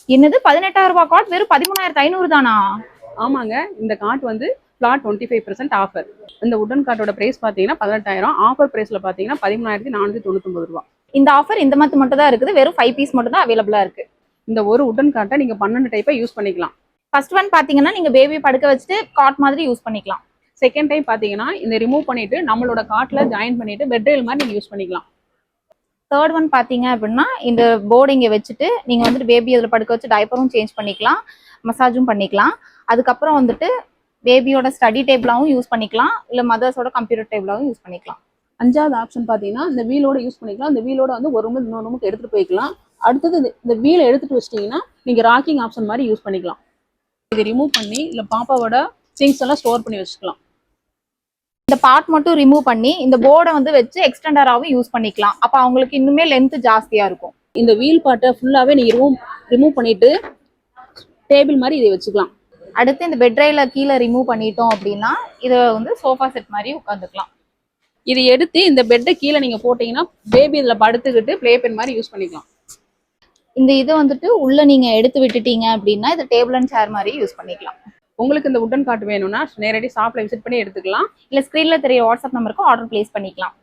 என்னது 18,000 ரூபாய் காட் வெறும் 13,500 தானா? ஆமாங்க, இந்த காட் வந்து ஃபிளாட் 25% ஆஃபர். இந்த உடன் காட்டோட பிரைஸ் பாத்தீங்கன்னா 18,000, ஆஃபர் பிரைஸ்ல பாத்தீங்கன்னா 13,499 ரூபாய். இந்த ஆஃபர் இந்த மந்த் மட்டும் தான் இருக்குது. வெறும் 5 பீஸ் மட்டும் தான் அவைலபிளா இருக்கு. இந்த ஒரு உடன் காட்டை நீங்க 12 டைப்பா யூஸ் பண்ணிக்கலாம். ஃபர்ஸ்ட் ஒன் பாத்தீங்கன்னா நீங்க பேபி படுக்க வச்சுட்டு காட் மாதிரி யூஸ் பண்ணிக்கலாம். செகண்ட் டைம் பாத்தீங்கன்னா இந்த ரிமூவ் பண்ணிட்டு நம்மளோட காட்ல ஜாயின் பண்ணிட்டு பெட் ரெயில் மாதிரி நீங்க யூஸ் பண்ணிக்கலாம். தேர்ட் ஒன் பாத்தீங்க அப்படின்னா இந்த போர்டு இங்க வச்சுட்டு நீங்க வந்துட்டு பேபி அதில் படுக்க வச்சு டைப்பரும் சேஞ்ச் பண்ணிக்கலாம், மசாஜும் பண்ணிக்கலாம். அதுக்கப்புறம் வந்துட்டு பேபியோட ஸ்டடி டேபிளாவும் யூஸ் பண்ணிக்கலாம், இல்ல மதர்ஸோட கம்ப்யூட்டர் டேபிளாவும் யூஸ் பண்ணிக்கலாம். அஞ்சாவது ஆப்ஷன் பாத்தீங்கன்னா இந்த வீலோட யூஸ் பண்ணிக்கலாம். இந்த வீலோட வந்து ஒரு ரூம் இன்னொரு ரூமுக்கு எடுத்துட்டு போய்க்கலாம். அடுத்தது இந்த வீலை எடுத்துட்டு வச்சிட்டீங்கன்னா நீங்க ராக்கிங் ஆப்ஷன் மாதிரி யூஸ் பண்ணிக்கலாம். இதை ரிமூவ் பண்ணி இல்ல பாப்பாவோட திங்ஸ் எல்லாம் ஸ்டோர் பண்ணி வச்சுக்கலாம். இந்த பார்ட் மட்டும் ரிமூவ் பண்ணி இந்த போர்டை வந்து வச்சு எக்ஸ்டெண்டராகவும் யூஸ் பண்ணிக்கலாம். அப்ப அவங்களுக்கு இன்னுமே லென்த் ஜாஸ்தியா இருக்கும். இந்த வீல் பார்ட்டை ஃபுல்லாவே நீங்க ரிமூவ் பண்ணிட்டு டேபிள் மாதிரி இதை வச்சுக்கலாம். அடுத்து இந்த பெட் ரெயில கீழே ரிமூவ் பண்ணிட்டோம் அப்படின்னா இதை வந்து சோஃபா செட் மாதிரி உட்காந்துக்கலாம். இதை எடுத்து இந்த பெட்டை கீழே நீங்க போட்டீங்கன்னா பேபி இதுல படுத்துக்கிட்டு பிளே பென் மாதிரி யூஸ் பண்ணிக்கலாம். இந்த இதை வந்துட்டு உள்ள நீங்க எடுத்து விட்டுட்டீங்க அப்படின்னா இதை டேபிள் அண்ட் சேர் மாதிரி யூஸ் பண்ணிக்கலாம். உங்களுக்கு இந்த உடன் காட் வேணும்னா நேரடி ஷாப்ல விசிட் பண்ணி எடுத்துக்கலாம். இல்ல ஸ்கிரீன்ல தெரிய வாட்ஸ்அப் நம்பருக்கு ஆர்டர் பிளேஸ் பண்ணிக்கலாம்.